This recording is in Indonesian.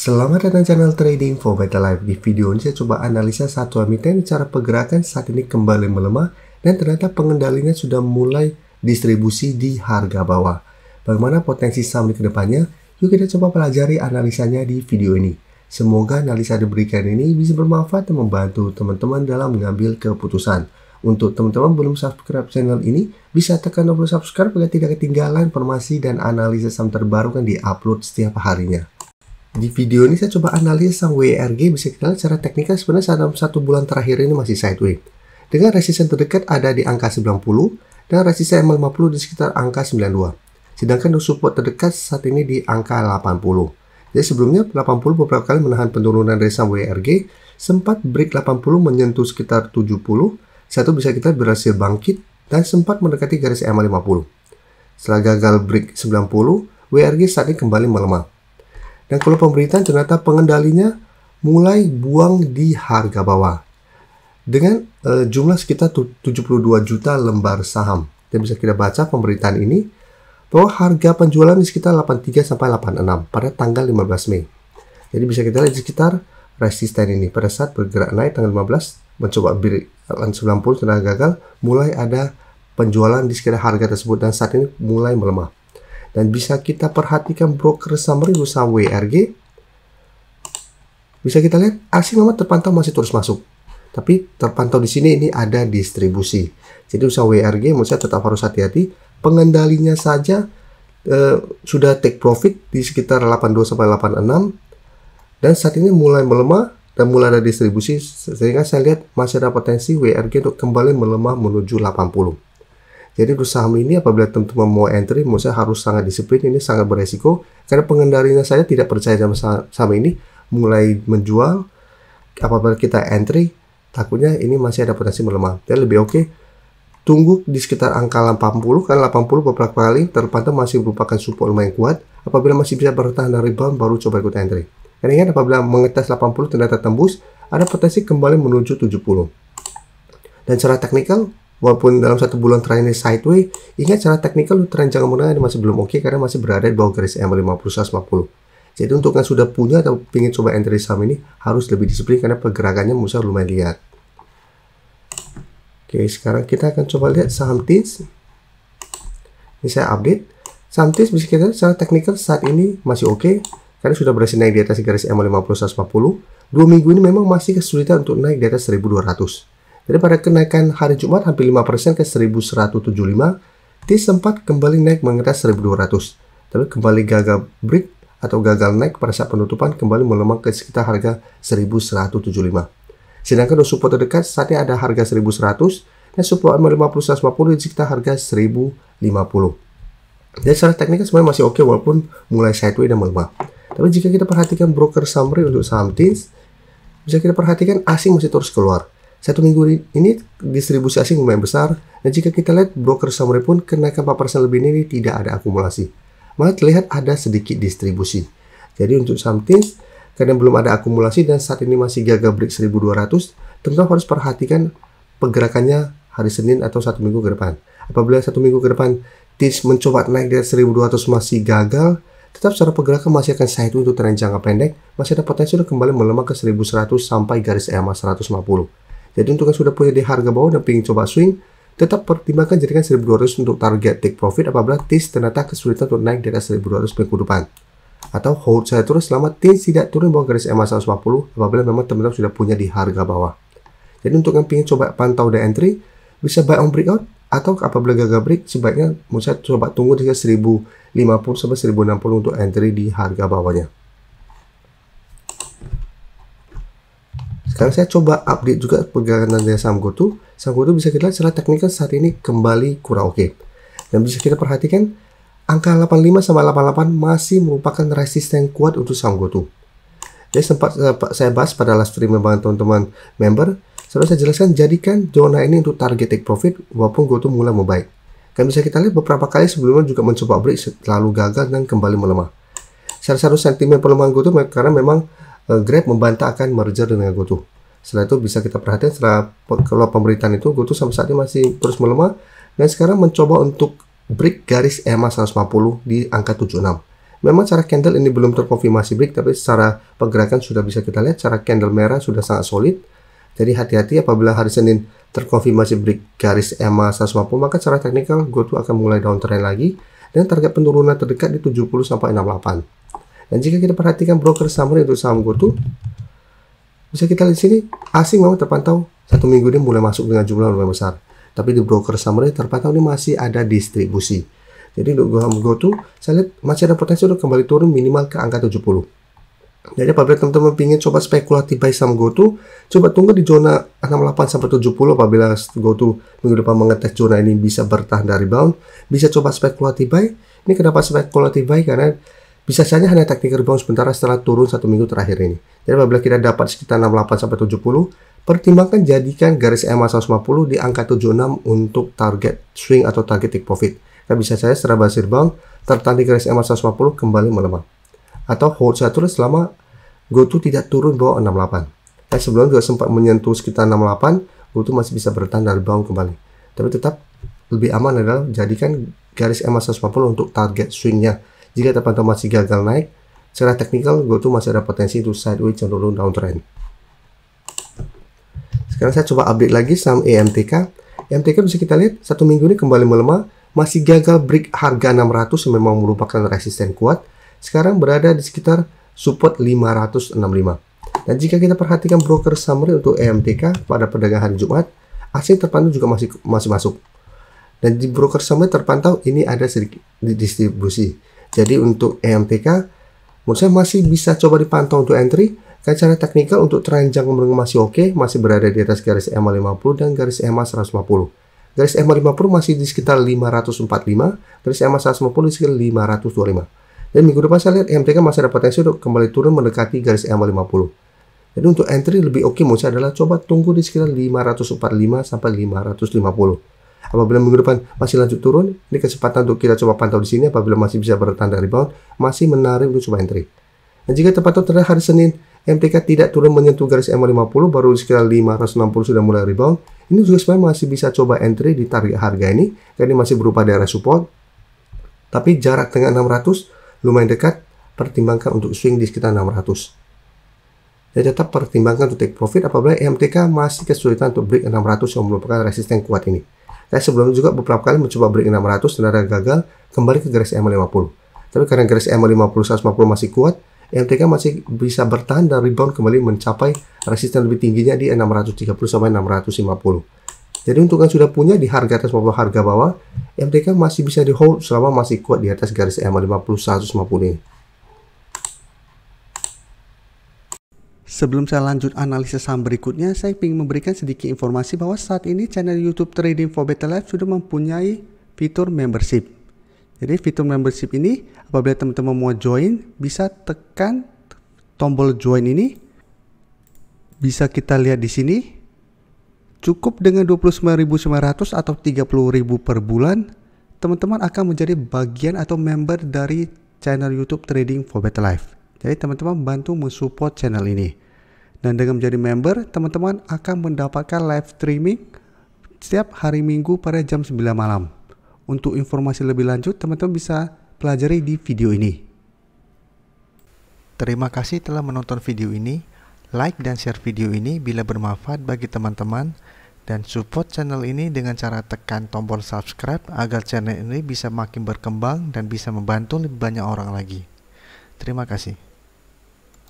Selamat datang channel Trading for Better Life. Di video ini saya coba analisa satu emiten cara pergerakan saat ini kembali melemah dan ternyata pengendalinya sudah mulai distribusi di harga bawah. Bagaimana potensi saham di kedepannya? Yuk kita coba pelajari analisanya di video ini. Semoga analisa diberikan ini bisa bermanfaat dan membantu teman-teman dalam mengambil keputusan. Untuk teman-teman belum subscribe channel ini, bisa tekan tombol subscribe agar tidak ketinggalan informasi dan analisa saham terbaru yang diupload setiap harinya. Di video ini saya coba analisa saham WRG. Bisa kita lihat secara teknikal sebenarnya dalam satu bulan terakhir ini masih sideways. Dengan resisten terdekat ada di angka 90 dan resisten MA50 di sekitar angka 92. Sedangkan support terdekat saat ini di angka 80. Jadi sebelumnya 80 beberapa kali menahan penurunan dari saham WRG, sempat break 80 menyentuh sekitar 70. Satu bisa kita berhasil bangkit dan sempat mendekati garis MA50. Setelah gagal break 90, WRG saat ini kembali melemah. Dan kalau pemberitaan ternyata pengendalinya mulai buang di harga bawah. Dengan jumlah sekitar 72 juta lembar saham. Dan bisa kita baca pemberitaan ini bahwa harga penjualan di sekitar 83 sampai 86 pada tanggal 15 Mei. Jadi bisa kita lihat di sekitar resisten ini. Pada saat bergerak naik tanggal 15 mencoba break 90 sudah gagal, mulai ada penjualan di sekitar harga tersebut dan saat ini mulai melemah. Dan bisa kita perhatikan broker summary saham WRG. Bisa kita lihat asing memang terpantau masih terus masuk. Tapi terpantau di sini ini ada distribusi. Jadi usaha WRG menurut saya tetap harus hati-hati. Pengendalinya saja sudah take profit di sekitar 82 sampai 86. Dan saat ini mulai melemah dan mulai ada distribusi. Sehingga saya lihat masih ada potensi WRG untuk kembali melemah menuju 80. Jadi untuk saham ini apabila teman-teman mau entry, menurut saya harus sangat disiplin, ini sangat beresiko. Karena pengendalinya saya tidak percaya sama saham ini, mulai menjual. Apabila kita entry, takutnya ini masih ada potensi melemah. Dan lebih oke, tunggu di sekitar angka 80, karena 80 beberapa kali terpantau masih merupakan support lumayan kuat. Apabila masih bisa bertahan dari rebound, baru coba ikut entry. Karena ingat apabila mengetes 80 ternyata tembus, ada potensi kembali menuju 70. Dan secara teknikal, walaupun dalam satu bulan terakhir ini sideways, ingat secara teknikal tren jangka menengah ini masih belum oke karena masih berada di bawah garis MA50 150. Jadi untuk yang sudah punya atau ingin coba entry saham ini harus lebih disiplin karena pergerakannya musuh lumayan lihat. Oke, sekarang kita akan coba lihat saham TIS. Ini saya update. Saham TIS bisa kita lihat secara teknikal saat ini masih oke karena sudah berhasil naik di atas garis MA50 150. 2 minggu ini memang masih kesulitan untuk naik di atas 1200. Jadi pada kenaikan hari Jumat hampir 5% ke 1175, TIS sempat kembali naik mengetes 1200. Tapi kembali gagal break atau gagal naik pada saat penutupan kembali melemah ke sekitar harga 1175. Sedangkan untuk support terdekat saat ini ada harga 1100 dan support 50 150 di sekitar harga 1050. Jadi secara teknikal sebenarnya masih oke walaupun mulai sideways dan melemah. Tapi jika kita perhatikan broker summary untuk saham TIS, bisa kita perhatikan asing masih terus keluar. Satu minggu ini distribusi asing lumayan besar, dan jika kita lihat broker summary pun kenaikan 4% lebih ini tidak ada akumulasi. Malah terlihat ada sedikit distribusi. Jadi untuk saham TIS, karena belum ada akumulasi dan saat ini masih gagal break 1200, teman-teman harus perhatikan pergerakannya hari Senin atau satu minggu ke depan. Apabila satu minggu ke depan TIS mencoba naik dari 1200 masih gagal, tetap secara pergerakan masih akan sideways untuk tren jangka pendek, masih ada potensi untuk kembali melemah ke 1100 sampai garis EMA 150. Jadi untuk yang sudah punya di harga bawah dan ingin coba swing, tetap pertimbangkan jadikan 1200 untuk target take profit apabila TIS ternyata kesulitan untuk naik di atas 1200 minggu depan. Atau hold saya terus selama TIS tidak turun bawah garis EMA 150 apabila memang teman-teman sudah punya di harga bawah. Jadi untuk yang ingin coba pantau the entry, bisa buy on breakout atau apabila gagal break sebaiknya saya coba tunggu di 1050 sampai 1060 untuk entry di harga bawahnya. Sekarang saya coba update juga pergerakan dari saham GoTo. Saham GoTo bisa kita lihat secara teknikal saat ini kembali kurang oke. Dan bisa kita perhatikan angka 85 sampai 88 masih merupakan resisten kuat untuk saham GoTo. Jadi sempat saya bahas pada live stream dengan teman-teman member. Saya jelaskan jadikan zona ini untuk target take profit walaupun GoTo mulai membaik. Kan bisa kita lihat beberapa kali sebelumnya juga mencoba break selalu gagal dan kembali melemah. Salah satu sentimen pelemahan GoTo karena memang Grab membantah akan merger dengan GoTo. Setelah itu bisa kita perhatikan setelah kalau pemberitaan itu GoTo sampai saat ini masih terus melemah dan sekarang mencoba untuk break garis EMA 150 di angka 76. Memang cara candle ini belum terkonfirmasi break, tapi secara pergerakan sudah bisa kita lihat cara candle merah sudah sangat solid. Jadi hati-hati apabila hari Senin terkonfirmasi break garis EMA 150, maka secara teknikal GoTo akan mulai downtrend lagi dan target penurunan terdekat di 70 sampai 68. Dan jika kita perhatikan broker summary untuk saham GoTo, bisa kita lihat di sini asing memang terpantau satu minggu ini mulai masuk dengan jumlah lumayan besar. Tapi di broker summary terpantau ini masih ada distribusi. Jadi untuk saham GoTo, saya lihat masih ada potensi untuk kembali turun minimal ke angka 70. Jadi apabila teman-teman ingin coba spekulatif buy saham GoTo, coba tunggu di zona 68 sampai 70. Apabila GoTo minggu depan mengetes zona ini bisa bertahan dari rebound, bisa coba spekulatif buy. Ini kenapa spekulatif buy? Karena bisa saja hanya technical rebound sementara setelah turun satu minggu terakhir ini. Jadi apabila kita dapat sekitar 68 sampai 70, pertimbangkan jadikan garis EMA 150 di angka 76 untuk target swing atau target take profit. Kita bisa saja setelah berhasil rebound, tertahan di garis EMA 150 kembali melemah. Atau hold satu selama GoTo tidak turun bawah 68. Dan sebelum juga sempat menyentuh sekitar 68, GoTo masih bisa bertahan dari rebound kembali. Tapi tetap lebih aman adalah jadikan garis EMA 150 untuk target swingnya. Jika terpantau masih gagal naik, secara teknikal GoTo masih ada potensi untuk sideways cenderung downtrend. Sekarang saya coba update lagi saham EMTK. EMTK bisa kita lihat satu minggu ini kembali melemah, masih gagal break harga 600 yang memang merupakan resisten kuat. Sekarang berada di sekitar support 565. Dan jika kita perhatikan broker summary untuk EMTK pada perdagangan hari Jumat, asing terpantau juga masih masuk. Dan di broker summary terpantau ini ada sedikit distribusi. Jadi untuk EMTK, menurut saya masih bisa coba dipantau untuk entry. Karena secara teknikal untuk tren jangka menengah masih oke, masih berada di atas garis EMA 50 dan garis EMA 150. Garis EMA 50 masih di sekitar 545, garis EMA 150 di sekitar 525. Dan minggu depan saya lihat EMTK masih ada potensi untuk kembali turun mendekati garis EMA 50. Jadi untuk entry lebih oke menurut saya adalah coba tunggu di sekitar 545 sampai 550. Apabila minggu depan masih lanjut turun, ini kesempatan untuk kita coba pantau di sini. Apabila masih bisa bertahan dari rebound, masih menarik untuk coba entry. Dan jika terpantau terhadap hari Senin, EMTK tidak turun menyentuh garis EMA 50, baru di sekitar 560 sudah mulai rebound. Ini juga sebenarnya masih bisa coba entry di target harga ini, karena ini masih berupa daerah support. Tapi jarak dengan 600 lumayan dekat, pertimbangkan untuk swing di sekitar 600. Jadi tetap pertimbangkan untuk take profit apabila EMTK masih kesulitan untuk break 600 yang merupakan resisten kuat ini. Saya sebelumnya juga beberapa kali mencoba break 600 dan ada gagal kembali ke garis EMA 50. Tapi karena garis EMA 50 150 masih kuat, EMTK masih bisa bertahan dan rebound kembali mencapai resisten lebih tingginya di 630 sampai 650. Jadi untuk yang sudah punya di harga atas maupun harga bawah, EMTK masih bisa di hold selama masih kuat di atas garis EMA 50 150 ini. Sebelum saya lanjut analisis saham berikutnya, saya ingin memberikan sedikit informasi bahwa saat ini channel YouTube Trading for Better Life sudah mempunyai fitur membership. Jadi fitur membership ini apabila teman-teman mau join, bisa tekan tombol join ini. Bisa kita lihat di sini. Cukup dengan 29.900 atau 30.000 per bulan, teman-teman akan menjadi bagian atau member dari channel YouTube Trading for Better Life. Jadi teman-teman bantu mensupport channel ini. Dan dengan menjadi member, teman-teman akan mendapatkan live streaming setiap hari Minggu pada jam 9 malam. Untuk informasi lebih lanjut, teman-teman bisa pelajari di video ini. Terima kasih telah menonton video ini. Like dan share video ini bila bermanfaat bagi teman-teman, dan support channel ini dengan cara tekan tombol subscribe agar channel ini bisa makin berkembang dan bisa membantu lebih banyak orang lagi. Terima kasih.